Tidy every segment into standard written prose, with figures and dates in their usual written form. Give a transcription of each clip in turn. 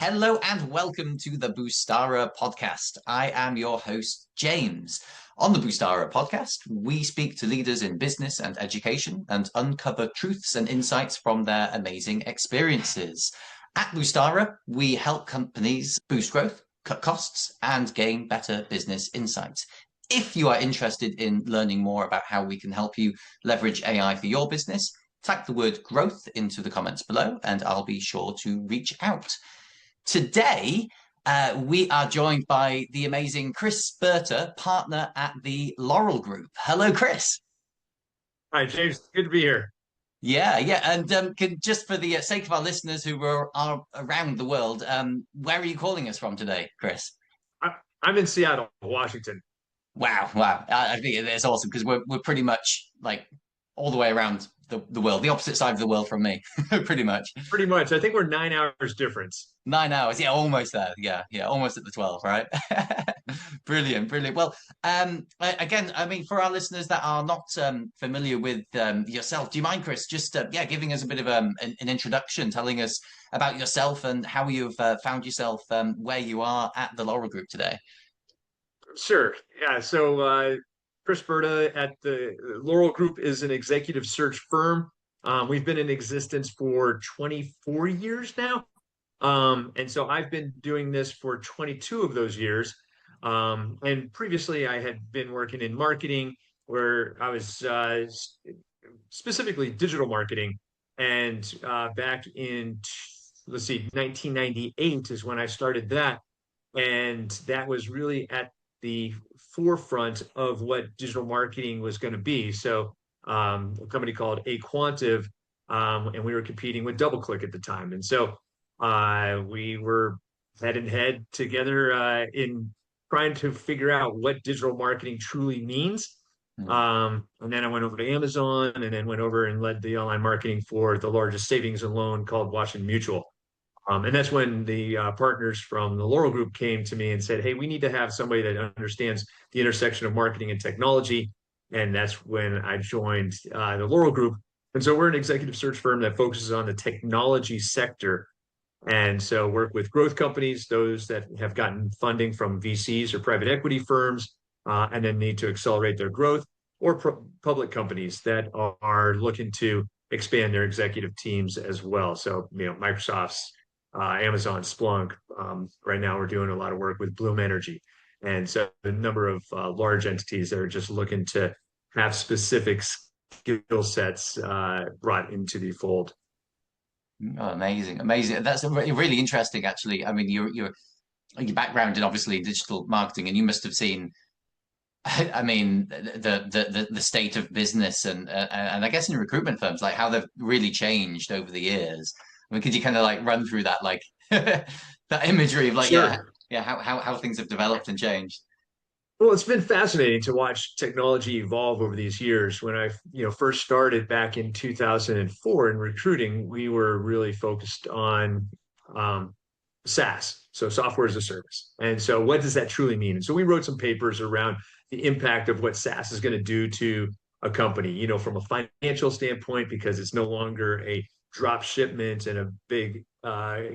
Hello and welcome to the Boostara podcast. I am your host, James. On the Boostara podcast, we speak to leaders in business and education and uncover truths and insights from their amazing experiences. At Boostara, we help companies boost growth, cut costs, and gain better business insights. If you are interested in learning more about how we can help you leverage AI for your business, type the word growth into the comments below and I'll be sure to reach out. Today, we are joined by the amazing Chris Berta, partner at the Laurel Group. Hello, Chris. Hi, James. Good to be here. Yeah. And just for the sake of our listeners who are around the world, where are you calling us from today, Chris? I'm in Seattle, Washington. Wow. I think it's awesome because we're pretty much like all the way around the world, the opposite side of the world from me, pretty much. Pretty much. I think we're 9 hours difference. 9 hours, yeah, almost there. Yeah, almost at the 12, right? Brilliant. Well, again, I mean, for our listeners that are not familiar with yourself, do you mind, Chris, just giving us a bit of an introduction, telling us about yourself and how you've found yourself where you are at the Laurel Group today? Sure. Yeah. Chris Berta at the Laurel Group is an executive search firm. We've been in existence for 24 years now. And so I've been doing this for 22 of those years. And previously, I had been working in marketing where I was specifically digital marketing. And back in, let's see, 1998 is when I started that. And that was really at the forefront of what digital marketing was going to be. A company called Aquantive, and we were competing with DoubleClick at the time. We were head and head together in trying to figure out what digital marketing truly means. Mm. And then I went over to Amazon and then went over and led the online marketing for the largest savings and loan called Washington Mutual. And that's when the partners from the Laurel Group came to me and said, "Hey, we need to have somebody that understands the intersection of marketing and technology." And that's when I joined the Laurel Group. And so we're an executive search firm that focuses on the technology sector. And so work with growth companies, those that have gotten funding from VCs or private equity firms, and then need to accelerate their growth, or public companies that are looking to expand their executive teams as well. So, Microsoft's Amazon, Splunk. Right now, we're doing a lot of work with Bloom Energy. And so a number of large entities that are just looking to have specific skill sets brought into the fold. Oh, amazing. That's really interesting, actually. I mean, your background in obviously digital marketing, and you must have seen I mean the state of business and I guess in recruitment firms like how they've really changed over the years. I mean, could you kind of like run through that like that imagery of like Sure. how things have developed and changed? Well, it's been fascinating to watch technology evolve over these years. When I, first started back in 2004 in recruiting, we were really focused on SaaS, so software as a service. And so, what does that truly mean? And so, we wrote some papers around the impact of what SaaS is going to do to a company, from a financial standpoint, because it's no longer a drop shipment and a big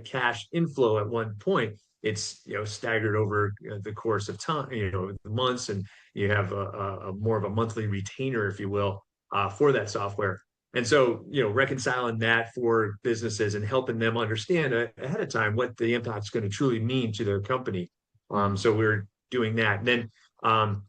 cash inflow at one point. It's staggered over the course of time, the months, and you have a more of a monthly retainer, if you will, for that software. And so, reconciling that for businesses and helping them understand ahead of time what the impact is going to truly mean to their company. Mm. So we're doing that. And then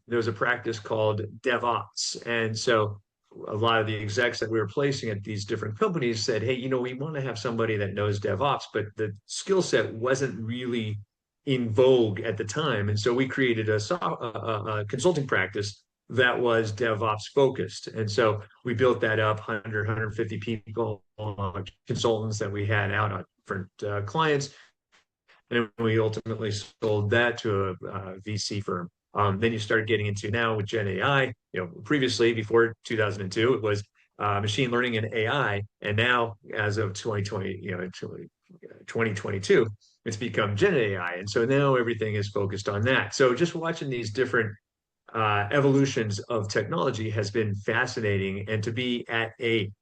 there was a practice called DevOps. And so a lot of the execs that we were placing at these different companies said, "Hey, we want to have somebody that knows DevOps," but the skill set wasn't really in vogue at the time. And so we created a consulting practice that was DevOps focused. And so we built that up, 100, 150 people, consultants that we had out on different clients. And we ultimately sold that to a VC firm. Then you start getting into now with Gen AI. Previously, before 2002, it was machine learning and AI. And now, as of 2020, 2022, it's become Gen AI. And so now everything is focused on that. So just watching these different evolutions of technology has been fascinating. And to be at a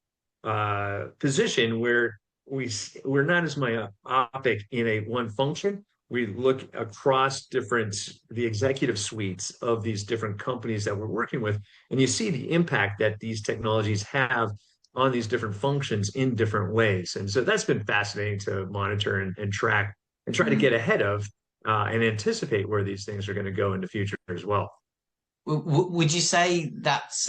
position where we're not as myopic in a one function. We look across the executive suites of these different companies that we're working with, and you see the impact that these technologies have on these different functions in different ways. And so that's been fascinating to monitor and track and try to get ahead of and anticipate where these things are going to go in the future as well. Would you say that's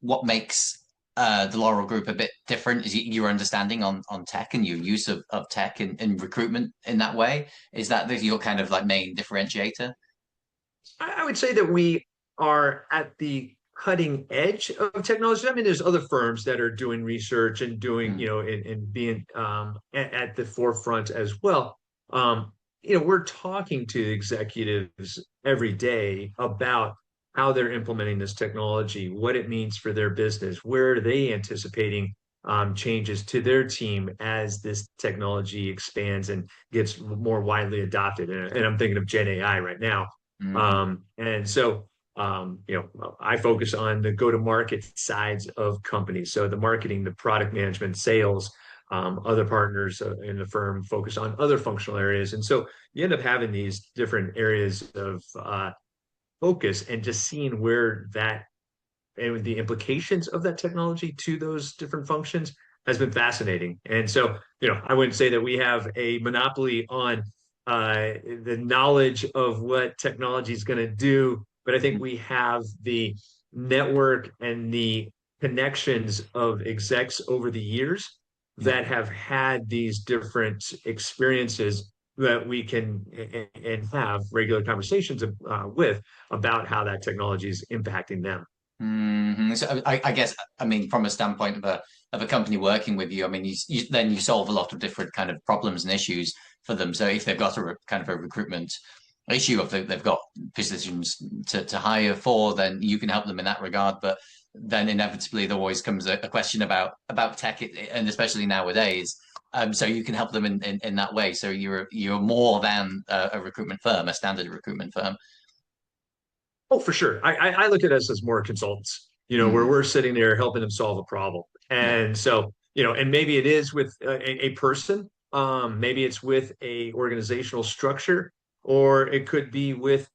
what makes the Laurel Group a bit different? Is your understanding on tech and your use of tech in recruitment in that way? Is that your kind of like main differentiator? I would say that we are at the cutting edge of technology. I mean, there's other firms that are doing research and doing, Mm, and being at the forefront as well. We're talking to executives every day about how they're implementing this technology, what it means for their business, where are they anticipating changes to their team as this technology expands and gets more widely adopted. And I'm thinking of Gen AI right now. mm, And so, I focus on the go-to-market sides of companies. So the marketing, the product management, sales, other partners in the firm focus on other functional areas. And so you end up having these different areas of focus and just seeing where that and the implications of that technology to those different functions has been fascinating. And so, I wouldn't say that we have a monopoly on the knowledge of what technology is going to do, but I think mm, we have the network and the connections of execs over the years yeah. that have had these different experiences that we can and have regular conversations with about how that technology is impacting them. So I guess I mean from a standpoint of a company working with you, I mean then you solve a lot of different kind of problems and issues for them. So if they've got kind of a recruitment issue, if they've got positions to hire for, then you can help them in that regard. But then inevitably there always comes a question about tech, and especially nowadays. So you can help them in that way. So you're more than a recruitment firm, a standard recruitment firm. Oh, for sure. I look at us as more consultants, where Mm, we're sitting there helping them solve a problem. yeah, And so, and maybe it is with a person, maybe it's with a organizational structure, or it could be with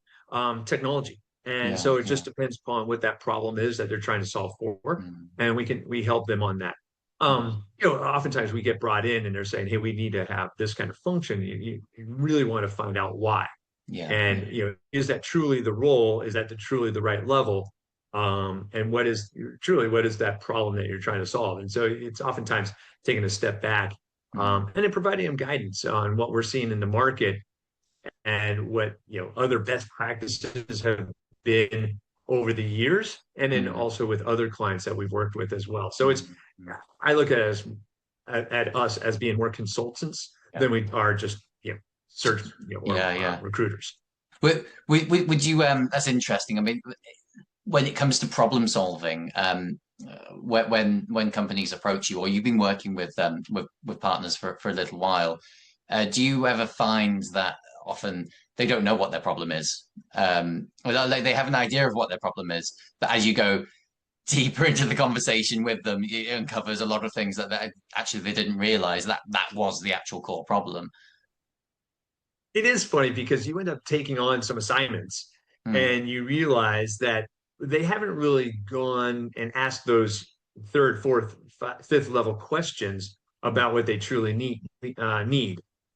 technology. And yeah, so it yeah. just depends upon what that problem is that they're trying to solve for, Mm, and we help them on that. mm, Oftentimes we get brought in and they're saying, "Hey, we need to have this kind of function." You really want to find out why. yeah, yeah. And is that truly the role? Is that truly the right level? And what is that problem that you're trying to solve? And so it's oftentimes taking a step back Mm, and then providing them guidance on what we're seeing in the market and what other best practices have been over the years, and then mm, also with other clients that we've worked with as well. So mm, mm. I look at us as being more consultants Yeah. than we are just search or Yeah, yeah. recruiters. Would you that's interesting. I mean, when it comes to problem solving, when companies approach you or you've been working with partners for a little while, do you ever find that often they don't know what their problem is? Or they have an idea of what their problem is, but as you go deeper into the conversation with them, it uncovers a lot of things that actually they didn't realize that was the actual core problem. It is funny because you end up taking on some assignments Hmm. and you realize that they haven't really gone and asked those third, fourth, fifth level questions about what they truly need.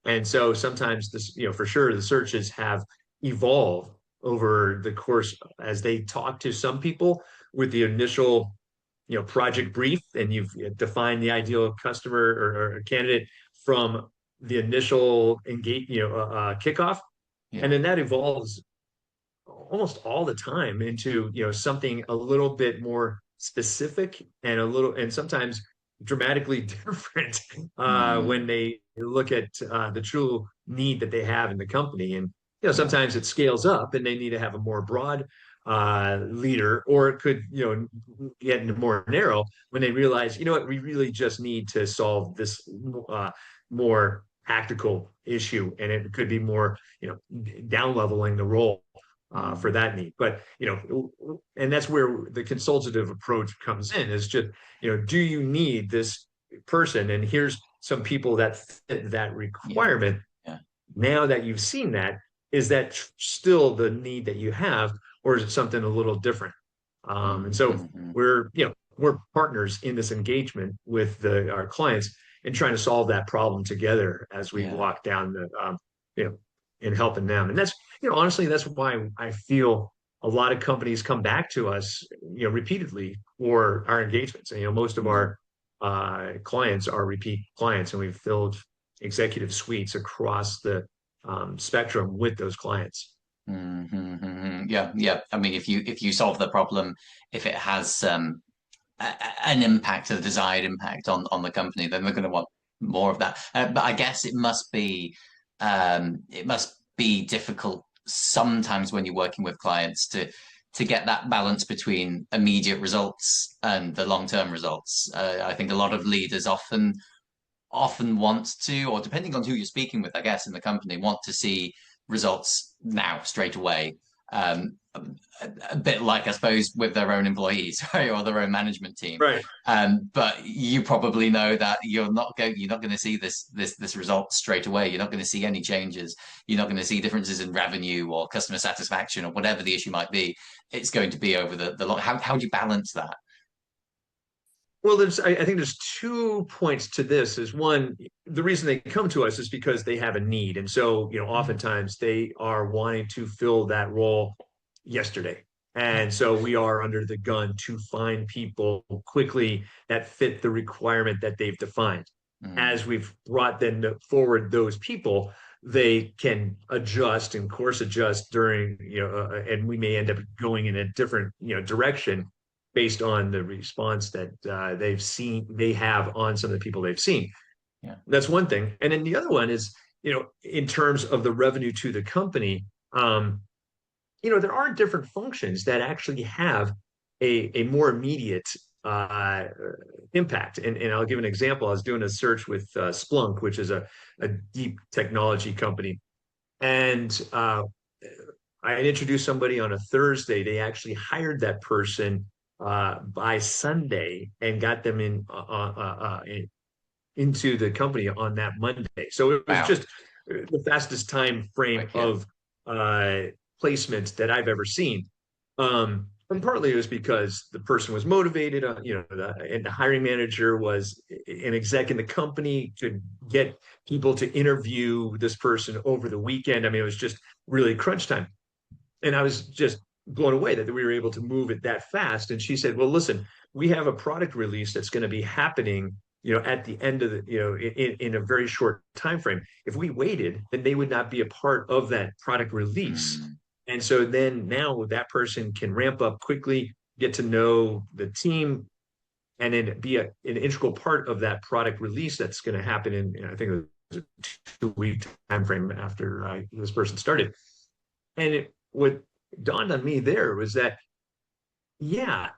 And so sometimes this, for sure, the searches have evolved over the course as they talk to some people with the initial, project brief, and you've defined the ideal customer or candidate from the initial kickoff, and Yeah. then that evolves almost all the time into something a little bit more specific and sometimes dramatically different when Hmm. they look at the true need that they have in the company. And Yeah. sometimes it scales up and they need to have a more broad leader, or it could get into more narrow when they realize, what, we really just need to solve this more tactical issue, and it could be more down leveling the role for Hmm. that need. But and that's where the consultative approach comes in. Is just do you need this person, and here's some people that fit that Yeah. requirement. Yeah. Now that you've seen that, is that still the need that you have, or is it something a little different? And so Mm-hmm. we're partners in this engagement with our clients and trying to solve that problem together as we Yeah. walk down you know, in helping them. And that's, honestly, that's why I feel a lot of companies come back to us, repeatedly for our engagements. And, most of Mm. our clients are repeat clients, and we've filled executive suites across the spectrum with those clients. Mm-hmm. Yeah, yeah. I mean, if you solve the problem, if it has an impact, a desired impact on the company, then they're going to want more of that. But I guess it must be difficult sometimes when you're working with clients to get that balance between immediate results and the long-term results. I think a lot of leaders often want to, or depending on who you're speaking with, I guess, in the company, want to see results now, straight away. A bit like, I suppose, with their own employees, right, or their own management team. Right. But you probably know that you're not going to see this result straight away. You're not going to see any changes. You're not going to see differences in revenue or customer satisfaction or whatever the issue might be. It's going to be over the long. How do you balance that? Well, I think there's 2 points to this. Is one, the reason they come to us is because they have a need. And so, oftentimes they are wanting to fill that role yesterday. And so we are under the gun to find people quickly that fit the requirement that they've defined. Mm, As we've brought them forward those people, they can adjust and course adjust during, and we may end up going in a different, direction based on the response that they have on some of the people they've seen. yeah. That's one thing. And then the other one is, in terms of the revenue to the company, there are different functions that actually have a more immediate uh, impact. And I'll give an example. I was doing a search with Splunk, which is a deep technology company. And I had introduced somebody on a Thursday. They actually hired that person by Sunday and got them into the company on that Monday. So it was Wow. just the fastest time frame Quick, yeah. of uh, placement that I've ever seen. And partly it was because the person was motivated, and the hiring manager was an exec in the company, could get people to interview this person over the weekend. I mean, it was just really crunch time. And I was just blown away that we were able to move it that fast. And she said, well, listen, we have a product release that's going to be happening, at the end of in a very short time frame. If we waited, then they would not be a part of that product release. Mm, And so then now that person can ramp up quickly, get to know the team, and then be an integral part of that product release that's going to happen in I think it was a 2 week time frame after this person started. And what dawned on me there was that, yeah,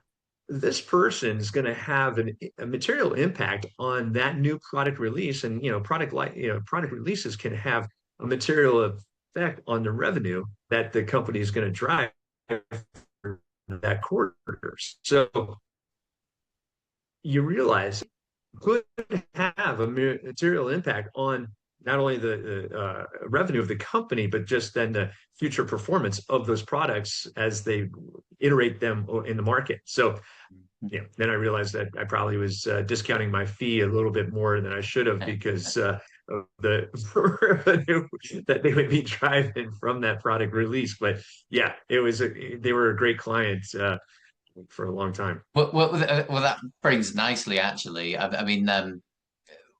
this person is going to have a material impact on that new product release. And, product releases can have a material effect on the revenue that the company is going to drive that quarter. So you realize it could have a material impact on not only the revenue of the company, but just then the future performance of those products as they iterate them in the market. So, then I realized that I probably was discounting my fee a little bit more than I should have because of the revenue that they would be driving from that product release. But yeah, they were a great client for a long time. well, that brings nicely, actually. I mean,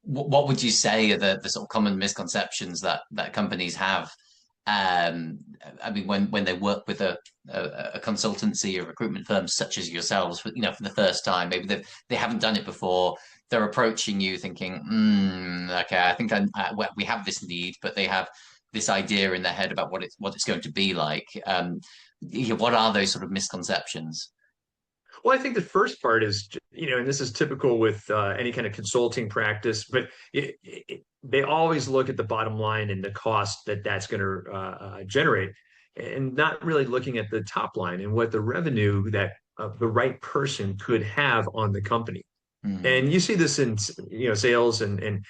what would you say are the sort of common misconceptions that companies have? Um, I mean, when they work with a consultancy or recruitment firm such as yourselves, for the first time, maybe they haven't done it before. They're approaching you thinking, okay, I think well, we have this need, but they have this idea in their head about what it's going to be like. What are those sort of misconceptions? Well, I think the first part is, and this is typical with any kind of consulting practice, but they always look at the bottom line and the cost that that's going to generate, and not really looking at the top line and what the revenue that the right person could have on the company. And Mm. you see this in, sales and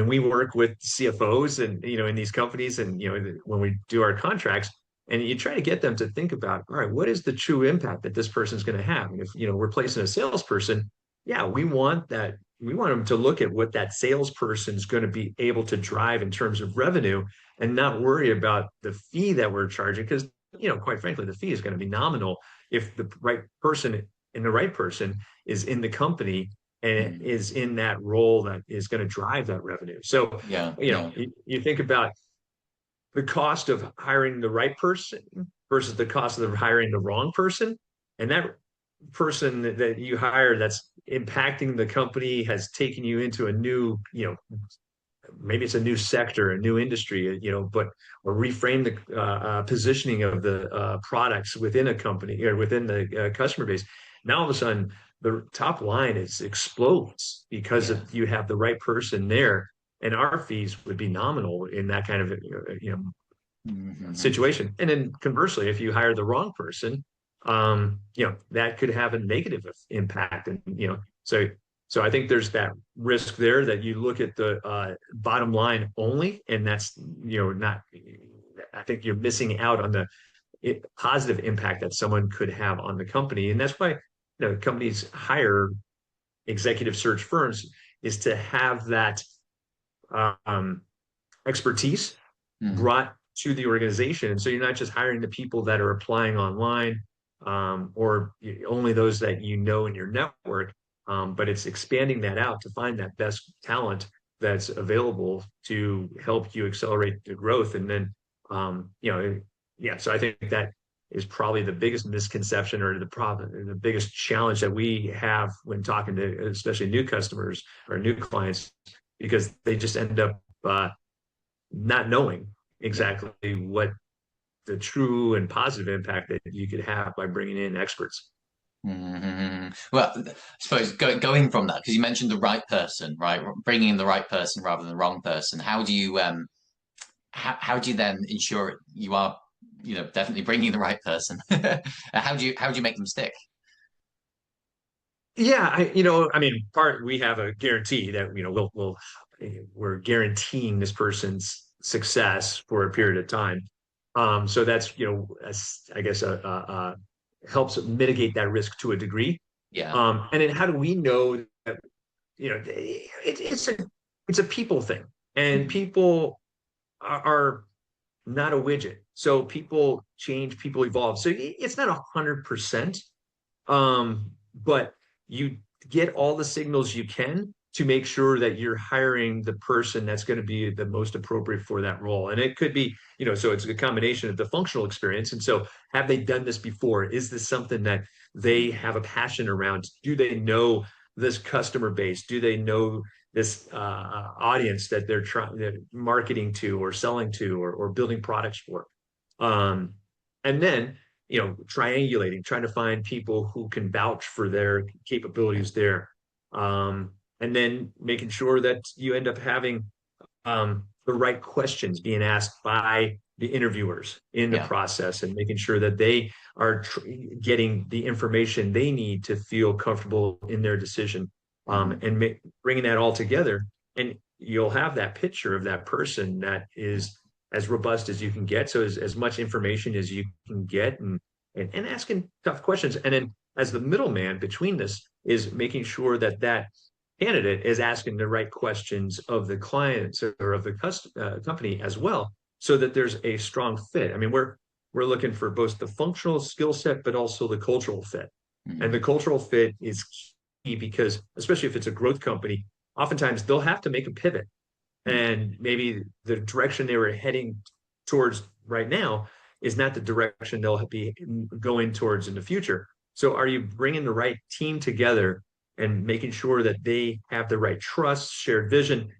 we work with CFOs and, in these companies and, when we do our contracts and you try to get them to think about, all right, what is the true impact that this person's going to have? And if, we're placing a salesperson, yeah, we want that. We want them to look at what that salesperson's going to be able to drive in terms of revenue and not worry about the fee that we're charging. Because, quite frankly, the fee is going to be nominal if the right person and the right person is in the company and Mm. is in that role that is going to drive that revenue. So, Yeah, yeah. you think about the cost of hiring the right person versus the cost of hiring the wrong person. And that person that you hire that's impacting the company has taken you into a new, maybe it's a new sector, a new industry, but or reframe the positioning of the products within a company or within the customer base. Now all of a sudden, the top line is explodes because Yeah. of you have the right person there, and our fees would be nominal in that kind of Hmm. situation. And then conversely, if you hire the wrong person, that could have a negative impact. And so I think there's that risk there that you look at the bottom line only, and that's not. I think you're missing out on the positive impact that someone could have on the company, and that's why companies hire executive search firms is to have that um, expertise Mm. brought to the organization. And so you're not just hiring the people that are applying online or only those that you know in your network, but it's expanding that out to find that best talent that's available to help you accelerate the growth. And then, yeah, so I think that is probably the biggest misconception or the problem, the biggest challenge that we have when talking to especially new customers or new clients, because they just end up not knowing Yeah. exactly what the true and positive impact that you could have by bringing in experts. Hmm. Well, I suppose going from that, because you mentioned the right person, right? Bringing in the right person rather than the wrong person. How do you then ensure you are, definitely bringing the right person? How do you make them stick? Yeah, I mean, we have a guarantee that we're guaranteeing this person's success for a period of time. So that's I guess helps mitigate that risk to a degree. Yeah. And then how do we know that it's a people thing, and Mm. people are not a widget. So people change, people evolve. So it's not 100%, but you get all the signals you can to make sure that you're hiring the person that's going to be the most appropriate for that role. And it could be, so it's a combination of the functional experience. And so have they done this before? Is this something that they have a passion around? Do they know this customer base? Do they know this audience that they're marketing to or selling to or building products for? Um, and then triangulating, trying to find people who can vouch for their capabilities there. And then making sure that you end up having the right questions being asked by the interviewers in the Yeah. process and making sure that they are getting the information they need to feel comfortable in their decision, Hmm. and bringing that all together. And you'll have that picture of that person that is as robust as you can get. So as much information as you can get, and asking tough questions. And then as the middleman between this is making sure that that candidate is asking the right questions of the clients or of the company as well, so that there's a strong fit. I mean, we're looking for both the functional skill set, but also the cultural fit. And the Hmm. cultural fit is key because, especially if it's a growth company, oftentimes they'll have to make a pivot, and maybe the direction they were heading towards right now is not the direction they'll be going towards in the future. So are you bringing the right team together and making sure that they have the right trust, shared vision,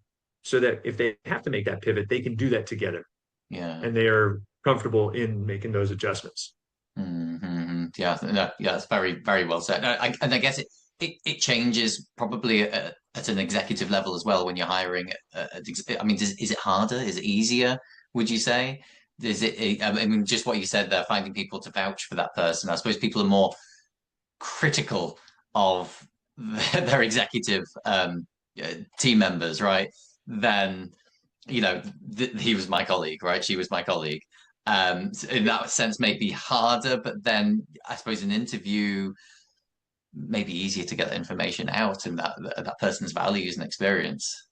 so that if they have to make that pivot, they can do that together Yeah. and they are comfortable in making those adjustments? Hmm. Yeah, no, yeah, that's very, very well said. And I guess it changes probably at an executive level as well when you're hiring. I mean, is it harder? Is it easier? Would you say? Is it? I mean, just what you said there, finding people to vouch for that person. I suppose people are more critical of. their executive team members, right? Then he was my colleague, right? She was my colleague. So in that sense, maybe harder, but then I suppose an interview maybe easier to get the information out and that person's values and experience.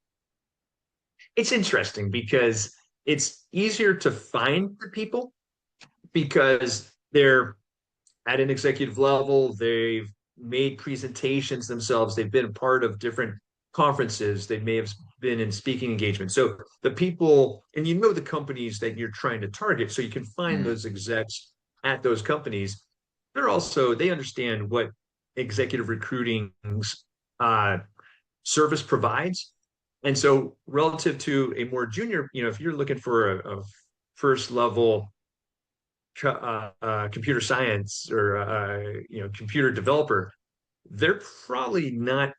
It's interesting because it's easier to find the people because they're at an executive level, they've made presentations themselves, they've been a part of different conferences, they may have been in speaking engagements. So the people, and you know the companies that you're trying to target, so you can find Mm, those execs at those companies. They're also, they understand what executive recruiting's uh, service provides. And so relative to a more junior, if you're looking for a first level computer science or computer developer, they're probably not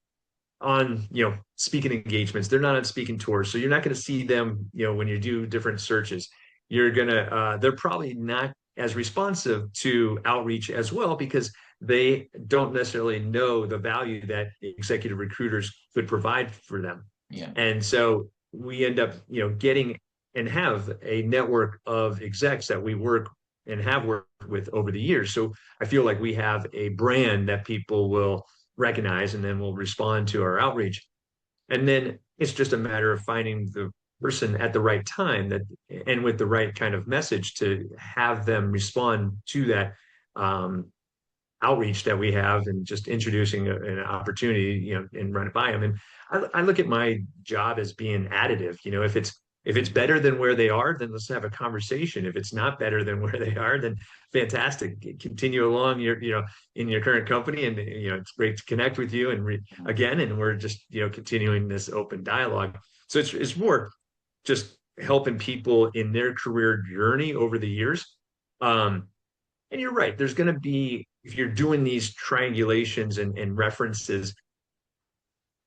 on speaking engagements. They're not on speaking tours, so you're not going to see them. When you do different searches, they're probably not as responsive to outreach as well because they don't necessarily know the value that executive recruiters could provide for them. yeah. And so we end up getting and have a network of execs that we work and have worked with over the years. So I feel like we have a brand that people will recognize and then will respond to our outreach. And then it's just a matter of finding the person at the right time that and with the right kind of message to have them respond to that outreach that we have and just introducing an opportunity, and run it by them. And I look at my job as being additive. If it's better than where they are, then let's have a conversation. If it's not better than where they are, then fantastic. Continue along in your current company, and it's great to connect with you again. And we're just continuing this open dialogue. So it's more just helping people in their career journey over the years. And you're right. There's going to be, if you're doing these triangulations and references,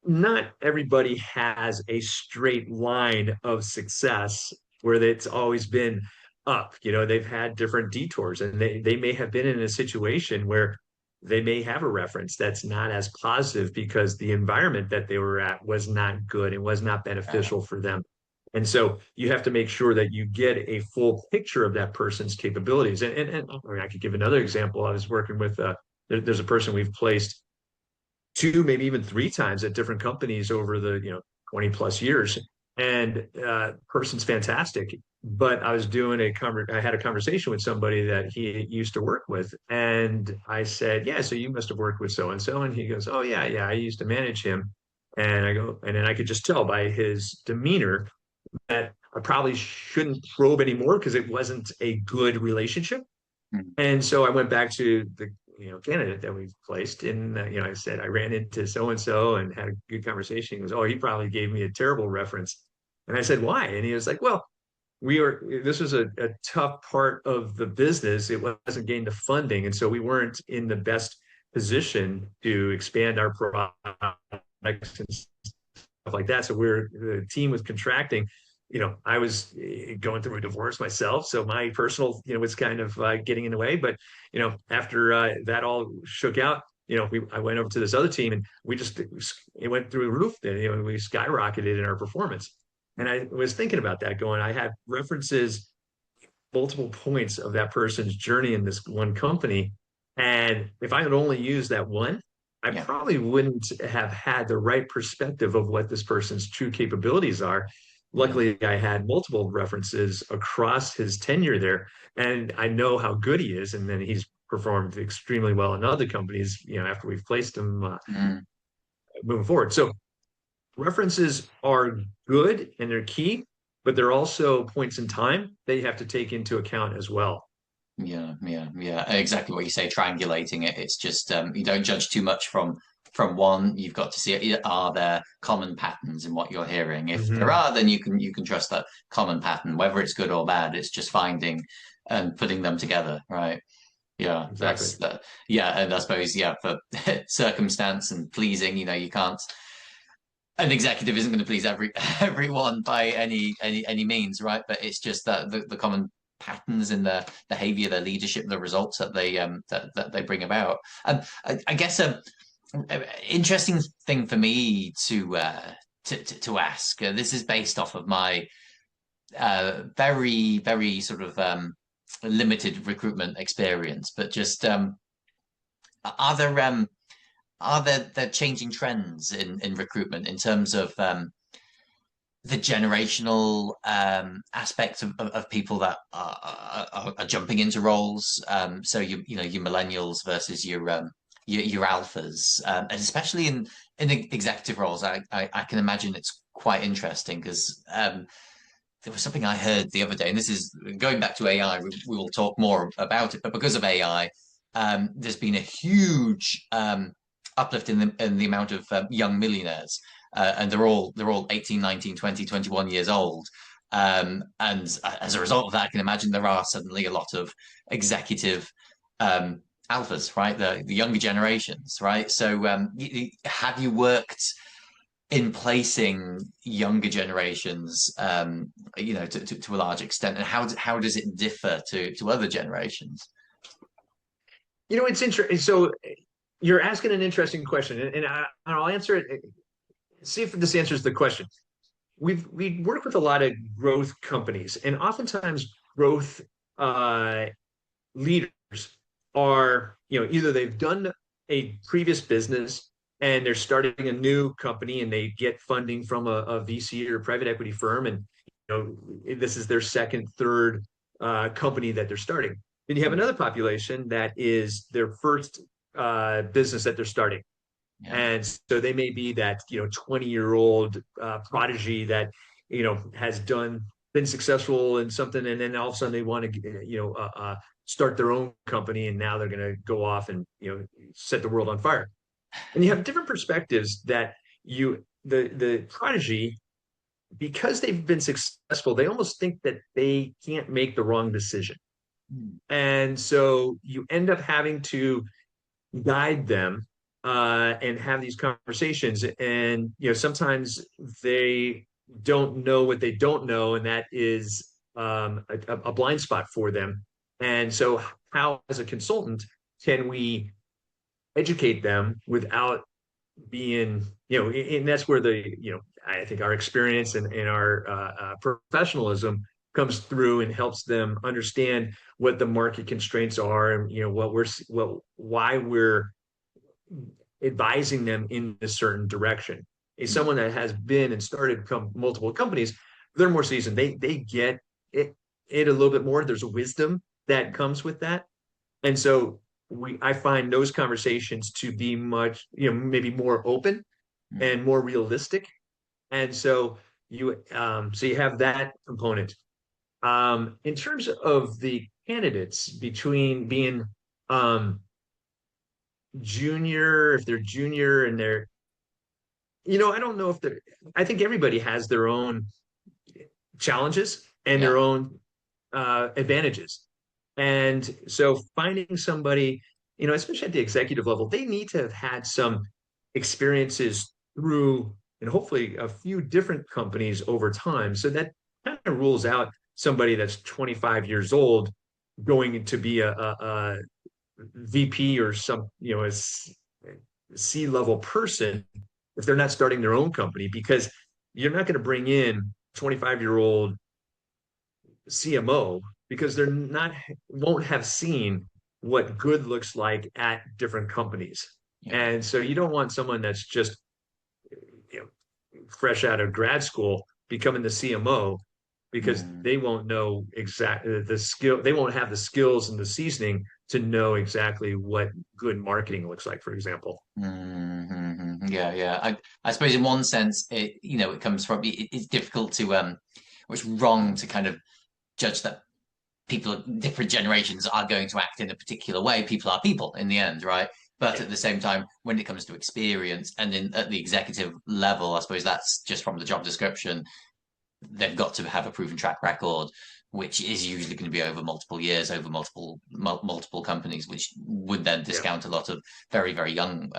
not everybody has a straight line of success where it's always been up. They've had different detours and they may have been in a situation where they may have a reference that's not as positive because the environment that they were at was not good. It was not beneficial for them. And so you have to make sure that you get a full picture of that person's capabilities. And I mean, I could give another example. I was working with there's a person we've placed two, maybe even three times at different companies over the 20 plus years. And person's fantastic. But I was doing I had a conversation with somebody that he used to work with. And I said, yeah, so you must have worked with so and so. And he goes, oh yeah, yeah, I used to manage him. And I go, and then I could just tell by his demeanor that I probably shouldn't probe anymore because it wasn't a good relationship. Mm. And so I went back to the candidate that we placed, and I said I ran into so and so and had a good conversation. He goes, "Oh, he probably gave me a terrible reference," and I said, "Why?" And he was like, "Well, this was a tough part of the business. It wasn't getting the funding, and so we weren't in the best position to expand our products and stuff like that. So the team was contracting. I was going through a divorce myself, so my personal, was kind of getting in the way. But after that all shook out, I went over to this other team, and it went through the roof. Then we skyrocketed in our performance. And I was thinking about that, going, I had references multiple points of that person's journey in this one company, and if I had only used that one, I Yeah. probably wouldn't have had the right perspective of what this person's true capabilities are. Yeah. Luckily, I had multiple references across his tenure there, and I know how good he is. And then he's performed extremely well in other companies, after we've placed him Mm. moving forward. So references are good and they're key, but they're also points in time that you have to take into account as well. Yeah, yeah, yeah. Exactly what you say, triangulating it. It's just you don't judge too much from one. You've got to see are there common patterns in what you're hearing. If there Mhm. are, then you can trust that common pattern, whether it's good or bad. It's just finding and putting them together, right? Yeah, Exactly. that's that. Yeah, and I suppose for circumstance and pleasing, you can't. An executive isn't going to please everyone by any means, right? But it's just that the common patterns in their behavior, their leadership, the results that they that they bring about. And I guess Interesting thing for me to ask. This is based off of my very sort of limited recruitment experience, but just are there the changing trends in recruitment in terms of the generational aspect of people that are jumping into roles? So you know your millennials versus your alphas, and especially in the executive roles, I can imagine it's quite interesting because there was something I heard the other day, and this is going back to AI. We will talk more about it, but because of AI, there's been a huge uplift in the amount of young millionaires, and they're all 18, 19, 20, 21 years old. And as a result of that, I can imagine there are suddenly a lot of executive alphas, right? The younger generations, right? So, have you worked in placing younger generations, to a large extent, and how does it differ to other generations? It's interesting. So you're asking an interesting question, and I'll answer it. See if this answers the question. We work with a lot of growth companies, and oftentimes growth leaders are, either they've done a previous business and they're starting a new company and they get funding from a VC or private equity firm, and this is their second, third company that they're starting. Then you have another population that is their first business that they're starting. Yeah. And so they may be that 20-year-old prodigy that has been successful in something, and then all of a sudden they want to start their own company, and now they're going to go off and set the world on fire. And you have different perspectives that the prodigy, because they've been successful, they almost think that they can't make the wrong decision. And so you end up having to guide them and have these conversations. And sometimes they don't know what they don't know, and that is a blind spot for them. And so, how, as a consultant, can we educate them without being, and that's where I think our experience and our professionalism comes through and helps them understand what the market constraints are, and why we're advising them in a certain direction. Someone that has been and started multiple companies, they're more seasoned. They get it a little bit more. There's a wisdom that comes with that, and so I find those conversations to be much, maybe more open and more realistic. And so you have that component. In terms of the candidates, between being junior, if they're junior and they're, I don't know if they're, I think everybody has their own challenges and their own advantages. And so finding somebody, especially at the executive level, they need to have had some experiences through, and hopefully a few different companies over time. So that kind of rules out somebody that's 25 years old going to be a VP or some, a C-level person if they're not starting their own company, because you're not going to bring in 25-year-old CMO because won't have seen what good looks like at different companies. Yeah. And so you don't want someone that's just fresh out of grad school becoming the CMO, because they won't know exactly the skill. They won't have the skills and the seasoning to know exactly what good marketing looks like, for example. Mm-hmm. Yeah. I suppose in one sense, it comes from, it's difficult to, it's wrong to kind of judge that people of different generations are going to act in a particular way. People are people in the end, right? But at the same time, when it comes to experience and at the executive level, I suppose that's just from the job description. They've got to have a proven track record, which is usually going to be over multiple years, over multiple companies, which would then discount a lot of very, very young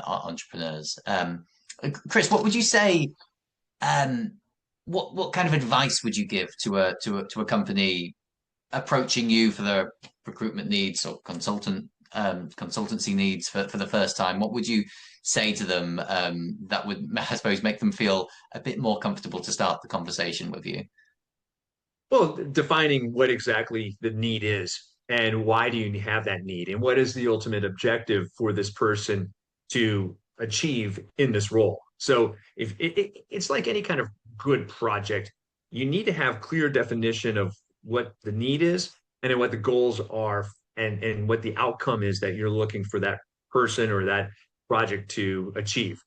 entrepreneurs. Chris, what would you say? What kind of advice would you give to a company approaching you for their recruitment needs or consultant consultancy needs for the first time, what would you say to them that would, I suppose, make them feel a bit more comfortable to start the conversation with you? Well, defining what exactly the need is and why do you have that need and what is the ultimate objective for this person to achieve in this role. So if it's like any kind of good project, you need to have clear definition of what the need is and then what the goals are and what the outcome is that you're looking for that person or that project to achieve.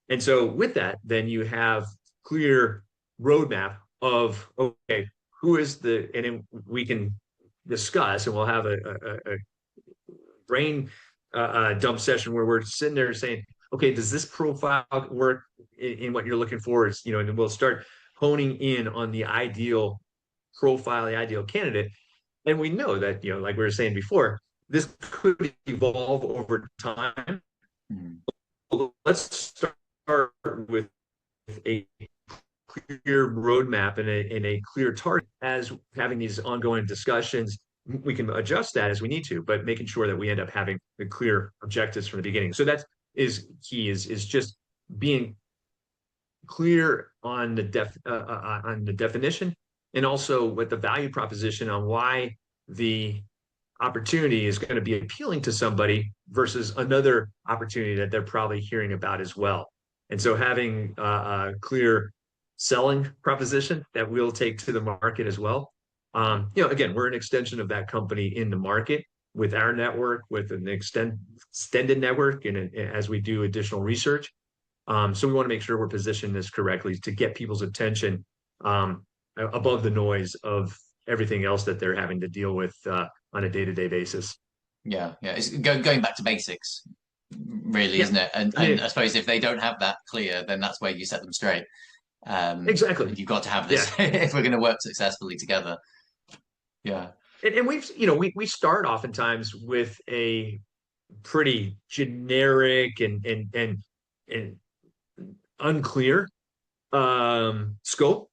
And so with that, then you have clear roadmap of, okay, who is the, and then we can discuss and we'll have a brain dump session where we're sitting there saying, okay, does this profile work in what you're looking for? Is, and we'll start honing in on the ideal profile, the ideal candidate. And we know that, like we were saying before, this could evolve over time. Mm. Let's start with a clear roadmap and a clear target as having these ongoing discussions. We can adjust that as we need to, but making sure that we end up having the clear objectives from the beginning. So that is key, is just being clear on the definition and also with the value proposition on why the opportunity is going to be appealing to somebody versus another opportunity that they're probably hearing about as well. And so having a clear selling proposition that we'll take to the market as well. Again, we're an extension of that company in the market with our network, with an extended network, and as we do additional research. So we want to make sure we're positioned this correctly to get people's attention above the noise of everything else that they're having to deal with on a day-to-day basis. Yeah, yeah. It's going back to basics, really, Yeah, isn't it? And I mean, I suppose if they don't have that clear, then that's where you set them straight. exactly. You've got to have Yeah. this if we're going to work successfully together. Yeah. And we've, we start oftentimes with a pretty generic and unclear scope.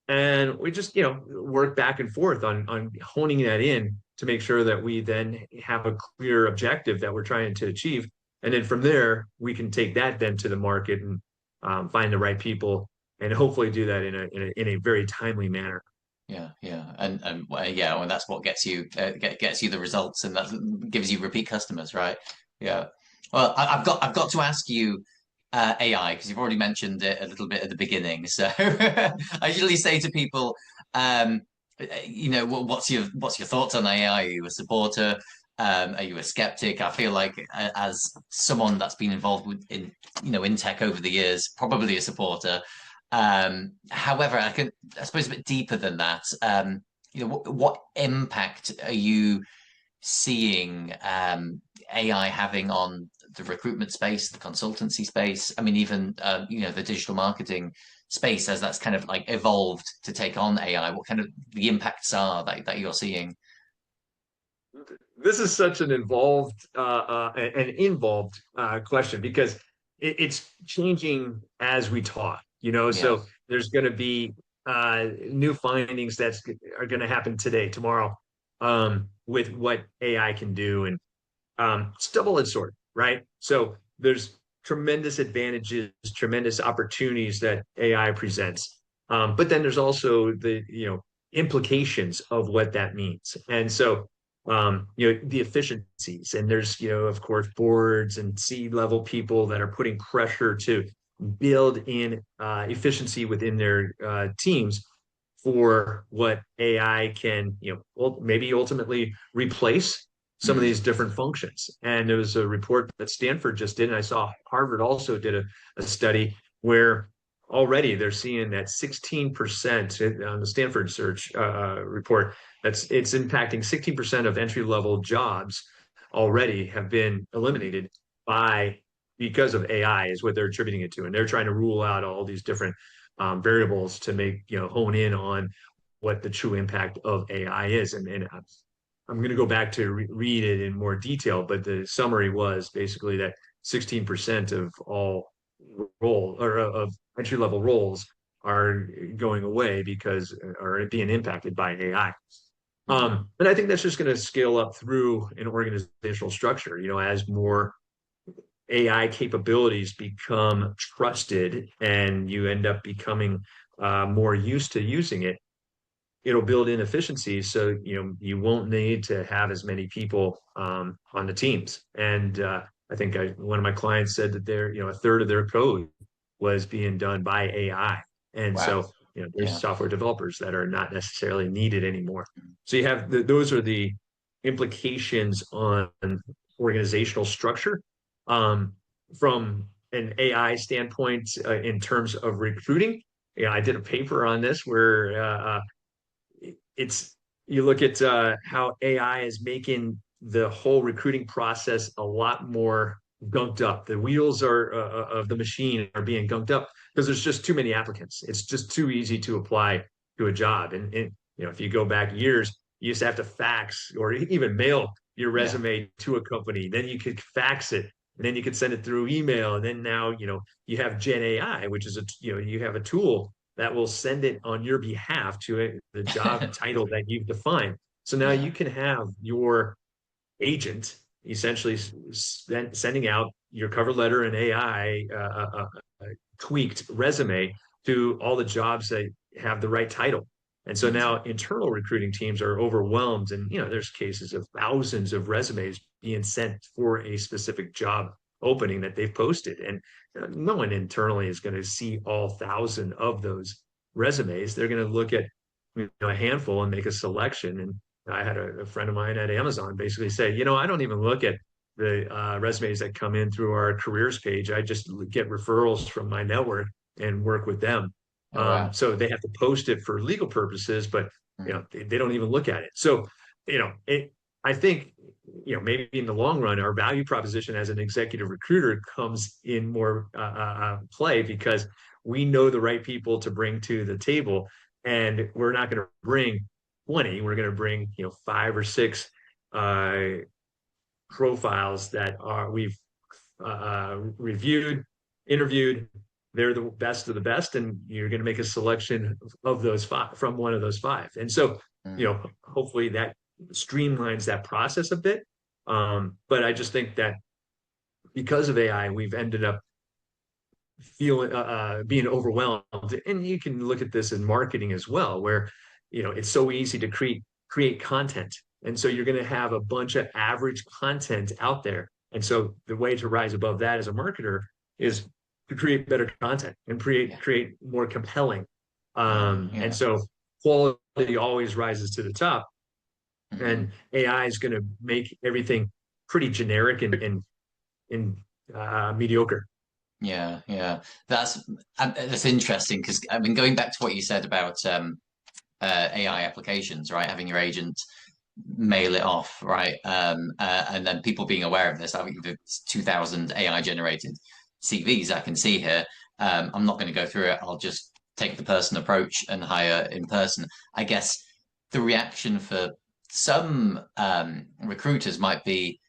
And we just, work back and forth on honing that in to make sure that we then have a clear objective that we're trying to achieve. And then from there, we can take that then to the market and find the right people and hopefully do that in a very timely manner. Yeah, yeah, and well, yeah, well, that's what gets you gets you the results, and that gives you repeat customers, right? Yeah. Well, I've got to ask you AI because you've already mentioned it a little bit at the beginning. So I usually say to people, what's your thoughts on AI? Are you a supporter? Are you a skeptic? I feel like as someone that's been involved in tech over the years, probably a supporter. However, I suppose a bit deeper than that. What impact are you seeing AI having on the recruitment space, the consultancy space? I mean, even the digital marketing space as that's kind of like evolved to take on AI. What kind of the impacts are that you're seeing? This is such an involved question because it's changing as we talk, Yeah. so there's going to be new findings that are going to happen today, tomorrow, with what AI can do. And it's double-edged sword, right? So there's tremendous advantages, tremendous opportunities that AI presents. But then there's also the, implications of what that means. And so the efficiencies. And there's, of course, boards and C-level people that are putting pressure to build in efficiency within their teams for what AI can, maybe ultimately replace some of Mm. these different functions. And there was a report that Stanford just did, and I saw Harvard also did a study where already they're seeing that 16% on the Stanford search report, it's impacting 16% of entry level jobs already have been eliminated because of AI is what they're attributing it to. And they're trying to rule out all these different variables to make, hone in on what the true impact of AI is. And I'm going to go back to read it in more detail, but the summary was basically that 16% of all of entry level roles are going away because are being impacted by AI. And I think that's just going to scale up through an organizational structure, as more AI capabilities become trusted and you end up becoming more used to using it. It'll build in efficiencies, so you won't need to have as many people on the teams. And I think one of my clients said that a third of their code was being done by AI, and Wow. so there's Yeah. software developers that are not necessarily needed anymore. So you have those are the implications on organizational structure from an AI standpoint in terms of recruiting. I did a paper on this where it's you look at how AI is making the whole recruiting process a lot more gunked up. The wheels are of the machine are being gunked up because there's just too many applicants. It's just too easy to apply to a job. And if you go back years, you used to have to fax or even mail your Yeah. resume to a company. Then you could fax it, and then you could send it through email. And then now, you have Gen AI, which is you have a tool that will send it on your behalf to the job title that you've defined. So now Yeah. you can have your agent essentially sending out your cover letter and AI tweaked resume to all the jobs that have the right title. And so Amazing. now internal recruiting teams are overwhelmed, and there's cases of thousands of resumes being sent for a specific job opening that they've posted, and no one internally is going to see all thousand of those resumes. They're going to look at a handful and make a selection. And I had a friend of mine at Amazon basically say, I don't even look at the resumes that come in through our careers page. I just get referrals from my network and work with them. Oh, wow. So they have to post it for legal purposes, but Mm. they don't even look at it. So I think maybe in the long run, our value proposition as an executive recruiter comes in more play because we know the right people to bring to the table, and we're not going to bring 20. We're going to bring 5 or 6 profiles that we've reviewed, interviewed. They're the best of the best, and you're going to make a selection of those 5 from one of those 5. And so, Mm. hopefully that streamlines that process a bit. But I just think that because of AI, we've ended up feeling being overwhelmed. And you can look at this in marketing as well, where it's so easy to create content, and so you're going to have a bunch of average content out there. And so the way to rise above that as a marketer is to create better content and create Yeah. create more compelling. Yeah. And Yeah. so quality always rises to the top, Hmm. and AI is going to make everything pretty generic and mediocre. Yeah. Yeah. That's interesting because I mean, going back to what you said about AI applications, right? Having your agent mail it off, right? And then people being aware of this. I think the 2,000 AI generated CVs I can see here. I'm not going to go through it. I'll just take the person approach and hire in person. I guess the reaction for some recruiters might be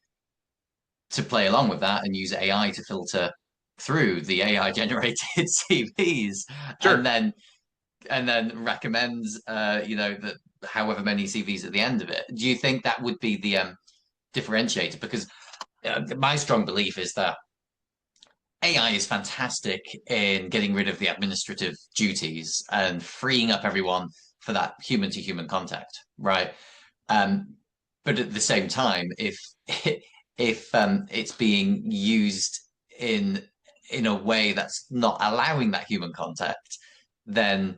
to play along with that and use AI to filter through the AI generated CVs and Sure. then recommends that however many CVs at the end of it. Do you think that would be the differentiator? Because my strong belief is that AI is fantastic in getting rid of the administrative duties and freeing up everyone for that human to human contact, right? Um, but at the same time, if it's being used in in a way that's not allowing that human contact, then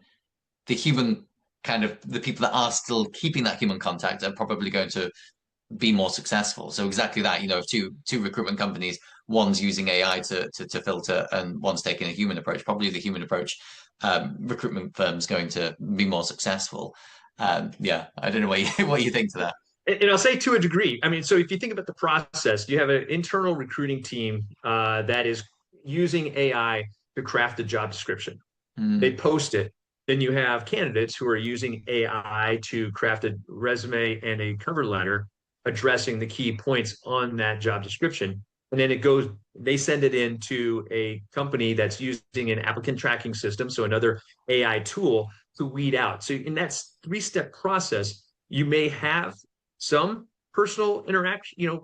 the human kind of the people that are still keeping that human contact are probably going to be more successful. So exactly that, if two recruitment companies, one's using AI to filter and one's taking a human approach, probably the human approach recruitment firm's going to be more successful. Yeah, I don't know what you think to that. And I'll say to a degree. I mean, so if you think about the process, you have an internal recruiting team that is using AI to craft a job description. They Mm, post it. Then you have candidates who are using AI to craft a resume and a cover letter addressing the key points on that job description. And then they send it into a company that's using an applicant tracking system, so another AI tool to weed out. So in that 3-step process, You may have some personal interaction,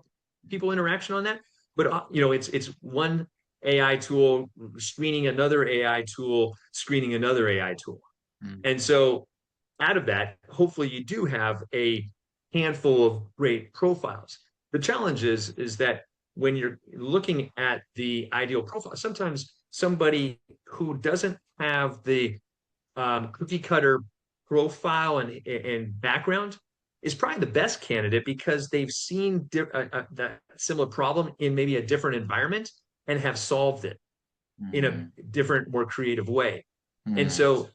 people interaction on that, but it's one AI tool screening another AI tool, screening another AI tool. Mm. And so out of that, hopefully you do have a handful of great profiles. The challenge is that when you're looking at the ideal profile, sometimes somebody who doesn't have the cookie cutter profile and background is probably the best candidate because they've seen that similar problem in maybe a different environment and have solved it in a Mm. different, more creative way. And Mm. so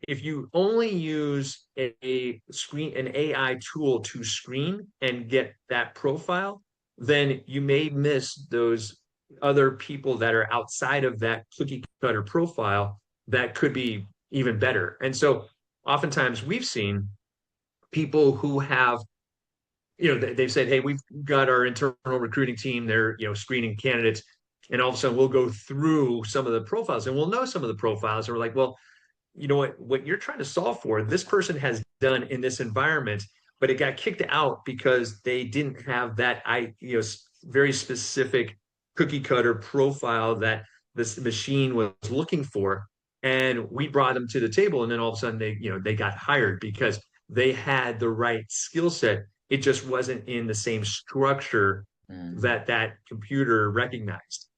if you only use an AI tool to screen and get that profile, then you may miss those other people that are outside of that cookie cutter profile that could be even better. And so oftentimes we've seen people who have, they've said, hey, we've got our internal recruiting team, they're, screening candidates. And all of a sudden we'll go through some of the profiles and we'll know some of the profiles. And we're like, well, you know what you're trying to solve for, this person has done in this environment, but it got kicked out because they didn't have that very specific cookie cutter profile that this machine was looking for. And we brought them to the table, and then all of a sudden they got hired because they had the right skill set. It just wasn't in the same structure Mm. that computer recognized.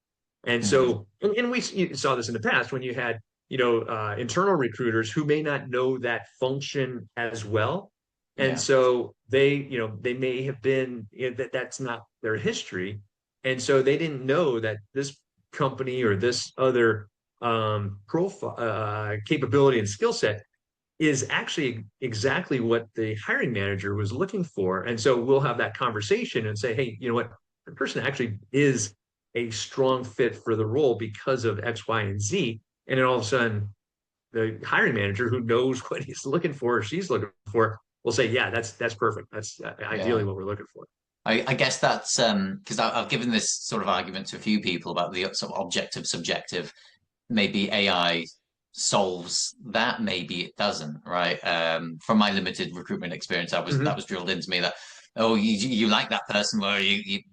And Mm. so, and we saw this in the past when you had, internal recruiters who may not know that function as well. And Yeah. so they may have been, that's not their history. And so they didn't know that this company or this other profile, capability and skill set is actually exactly what the hiring manager was looking for. And so we'll have that conversation and say, hey, you know what? The person actually is a strong fit for the role because of X, Y, and Z. And then all of a sudden, the hiring manager who knows what he's looking for or she's looking for will say, yeah, that's perfect. That's ideally Yeah. what we're looking for. I guess that's because I've given this sort of argument to a few people about the sort of objective subjective. Maybe AI solves that, maybe it doesn't, right? From my limited recruitment experience, that Mm-hmm. was drilled into me that, oh, you like that person, well,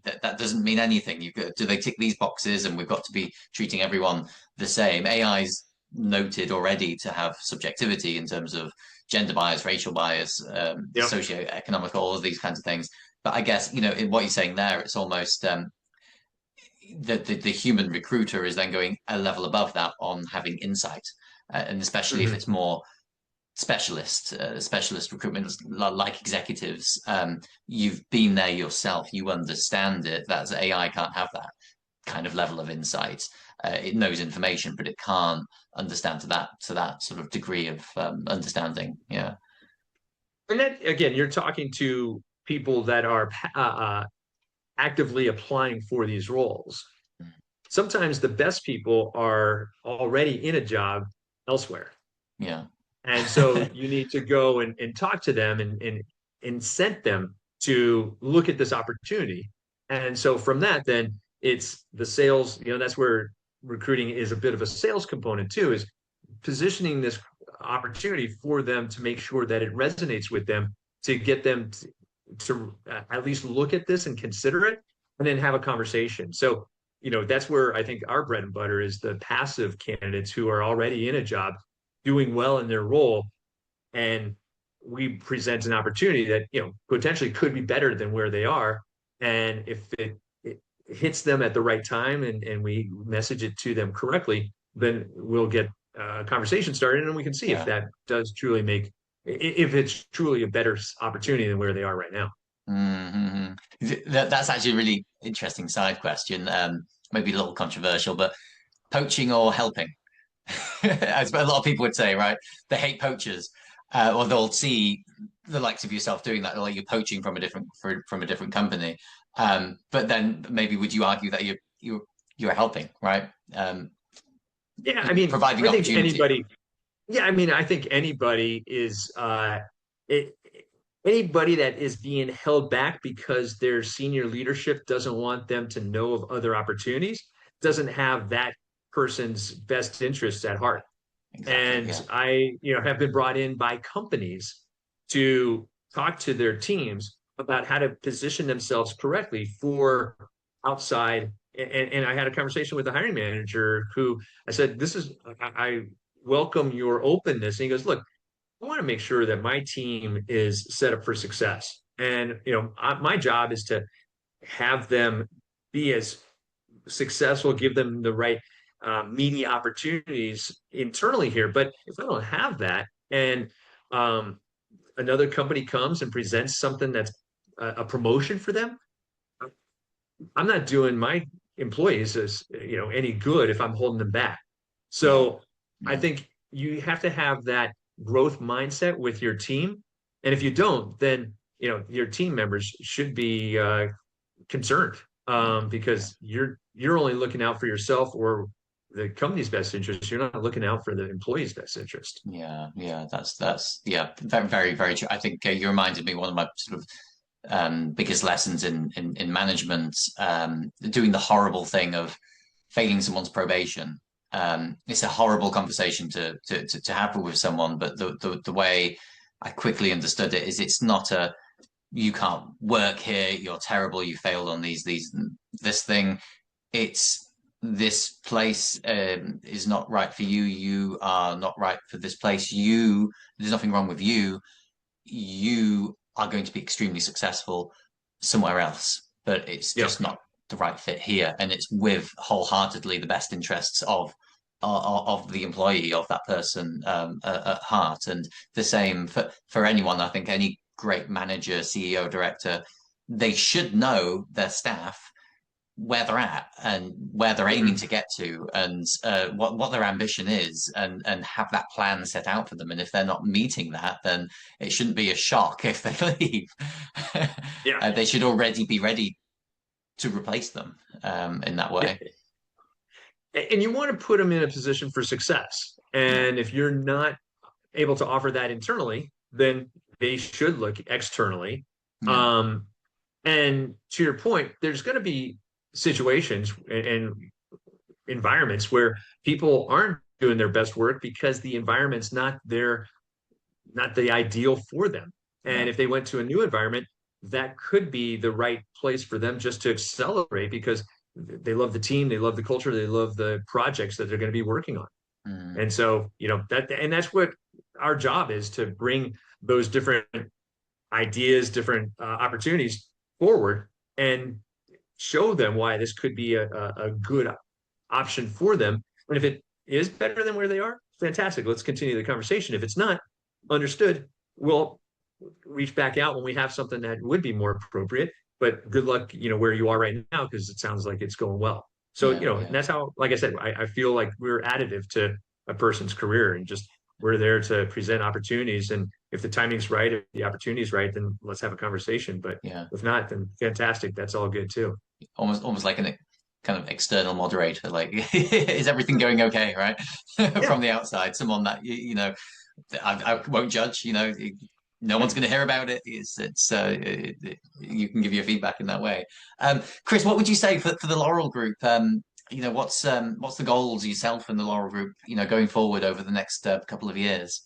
that doesn't mean anything. Do they tick these boxes? And we've got to be treating everyone the same. AI's noted already to have subjectivity in terms of gender bias, racial bias, Yep. socioeconomic, all of these kinds of things. But I guess, in what you're saying there, it's almost the human recruiter is then going a level above that on having insight, and especially if Mm-hmm. it's more specialist recruitment like executives. You've been there yourself, you understand it. That's AI can't have that kind of level of insight. It knows information, but it can't understand to that sort of degree of understanding. Yeah. And then again, you're talking to people that are actively applying for these roles. Sometimes the best people are already in a job elsewhere. Yeah. And so you need to go and talk to them and incent them to look at this opportunity. And so from that, then it's the sales, that's where recruiting is a bit of a sales component too, is positioning this opportunity for them to make sure that it resonates with them, to get them to at least look at this and consider it and then have a conversation. So, that's where I think our bread and butter is the passive candidates who are already in a job doing well in their role. And we present an opportunity that, potentially could be better than where they are. And if it hits them at the right time and we message it to them correctly, then we'll get a conversation started and we can see if Yeah. that does truly if it's truly a better opportunity than where they are right now. Mm-hmm. That's actually a really interesting side question. Maybe a little controversial, but poaching or helping? As a lot of people would say, right? They hate poachers, or they'll see the likes of yourself doing that, like you're poaching from a different company. But then maybe would you argue that you're helping, right? Yeah, I mean, Providing I think opportunity. anybody, yeah, I mean, I think anybody is it, anybody that is being held back because their senior leadership doesn't want them to know of other opportunities doesn't have that person's best interests at heart. Exactly. And Yeah. I, have been brought in by companies to talk to their teams about how to position themselves correctly for outside. And I had a conversation with the hiring manager who I said, I welcome your openness. And he goes, look, I want to make sure that my team is set up for success. And, my job is to have them be as successful, give them the right media opportunities internally here. But if I don't have that, and another company comes and presents something that's a promotion for them, I'm not doing my employees any good if I'm holding them back. Yeah. So I Yeah. think you have to have that growth mindset with your team. And if you don't, then your team members should be concerned, Yeah. Yeah. because you're only looking out for yourself or the company's best interest. You're not looking out for the employee's best interest. Yeah, yeah, that's yeah, very, very, very true. I think you reminded me one of my sort of biggest lessons in management, doing the horrible thing of failing someone's probation. It's a horrible conversation to have with someone, but the way I quickly understood it is it's not a you can't work here, you're terrible, you failed on this thing. It's this place is not right for you. You are not right for this place. There's nothing wrong with you. You are going to be extremely successful somewhere else, but it's Yeah. just not the right fit here. And it's with wholeheartedly the best interests of the employee of that person at heart. And the same for anyone. I think any great manager, CEO, director, they should know their staff where they're at and where they're aiming Mhm. to get to and what their ambition is and have that plan set out for them. And if they're not meeting that, then it shouldn't be a shock if they leave. Yeah. They should already be ready to replace them in that way. And you want to put them in a position for success. Yeah. And if you're not able to offer that internally, then they should look externally. Yeah. Um, and to your point, there's going to be situations and environments where people aren't doing their best work because the environment's not the ideal for them. Yeah. And if they went to a new environment, that could be the right place for them just to accelerate because they love the team, they love the culture, they love the projects that they're going to be working on. Mm. And so, that's what our job is, to bring those different ideas, different opportunities forward and show them why this could be a good option for them. And if it is better than where they are, fantastic. Let's continue the conversation. If it's not, understood. We'll reach back out when we have something that would be more appropriate. But good luck, where you are right now, because it sounds like it's going well. So, Yeah. and Yeah. that's how, like I said, I feel like we're additive to a person's career and just we're there to present opportunities. And if the timing's right, if the opportunity's right, then let's have a conversation. But Yeah. if not, then fantastic. That's all good too. Almost like an kind of external moderator. Like, is everything going okay, right? Yeah. From the outside, someone that I won't judge. No one's going to hear about it. You can give your feedback in that way. Chris, what would you say for the Laurel Group? What's the goals yourself and the Laurel Group, going forward over the next couple of years?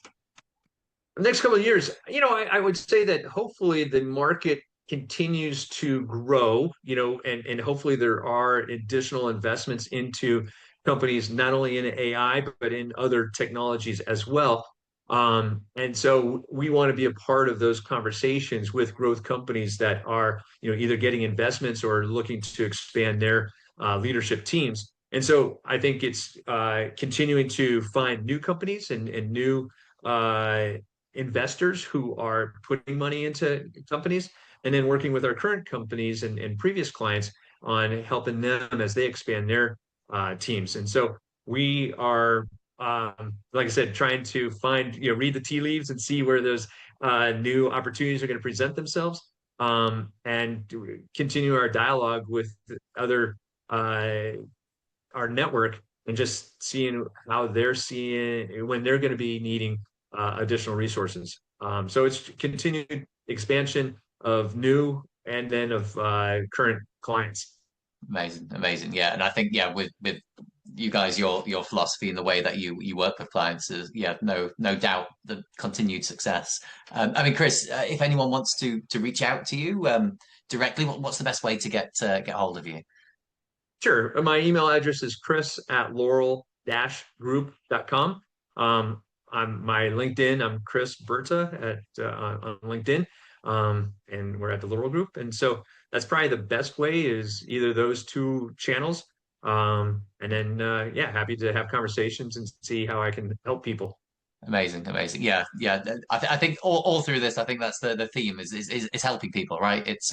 The next couple of years, I would say that hopefully the market continues to grow, and hopefully there are additional investments into companies, not only in AI, but in other technologies as well. And so we want to be a part of those conversations with growth companies that are, either getting investments or looking to expand their leadership teams. And so I think it's continuing to find new companies and new investors who are putting money into companies, and then working with our current companies and previous clients on helping them as they expand their teams. And so we are, like I said, trying to find, read the tea leaves and see where those new opportunities are going to present themselves, and continue our dialogue with other our network and just seeing how they're seeing when they're going to be needing additional resources. So it's continued expansion of new and then of current clients. Amazing, amazing. Yeah, and I think with you guys, your philosophy and the way that you work with clients is, yeah, no doubt the continued success. I mean, Chris, if anyone wants to reach out to you directly, what's the best way to get hold of you? Sure. My email address is chris@laurel-group.com. On my LinkedIn, I'm Chris Berta on LinkedIn. And we're at the Laurel Group. And so that's probably the best way is either those two channels. And then, yeah, happy to have conversations and see how I can help people. Amazing, amazing. Yeah, yeah. I think all through this, I think that's the theme is helping people, right? It's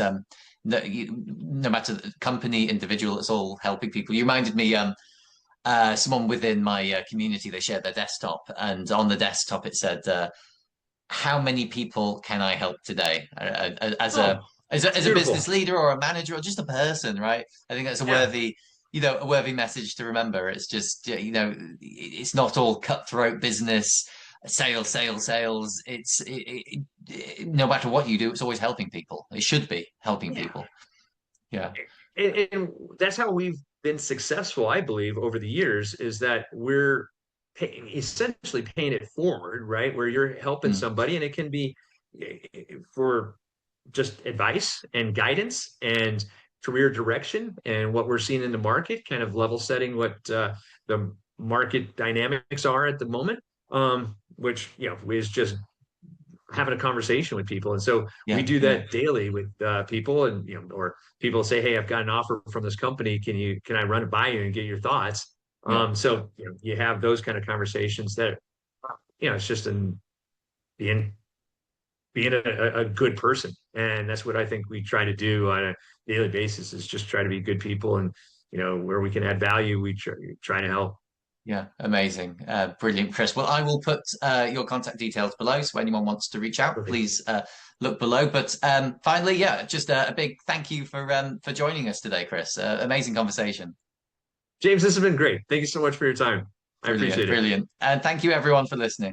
no matter the company, individual, it's all helping people. You reminded me, someone within my community, they shared their desktop, and on the desktop it said, "How many people can I help today?" As a Oh, that's as a business beautiful. leader or a manager or just a person, right? I think that's a Yeah. worthy, a worthy message to remember. It's just, it's not all cutthroat business, sales, sales, sales. No matter what you do, it's always helping people. It should be helping Yeah. people. Yeah. And that's how we've been successful, I believe, over the years, is that we're essentially paying it forward, right? Where you're helping Mm. somebody, and it can be for just advice and guidance and career direction and what we're seeing in the market, kind of level setting what the market dynamics are at the moment, which, is just having a conversation with people. And so we Yeah. do Yeah. that daily with people, and or people say, "Hey, I've got an offer from this company. Can I run it by you and get your thoughts?" Yeah. So you have those kind of conversations that it's just in being a good person, and that's what I think we try to do on a daily basis is just try to be good people, and where we can add value, we try to help. Yeah, amazing. Brilliant, Chris. Well, I will put your contact details below. So anyone wants to reach out, Perfect. please look below. But finally, yeah, just a big thank you for joining us today, Chris. Amazing conversation. James, this has been great. Thank you so much for your time. I Brilliant, appreciate it. brilliant. And thank you everyone for listening.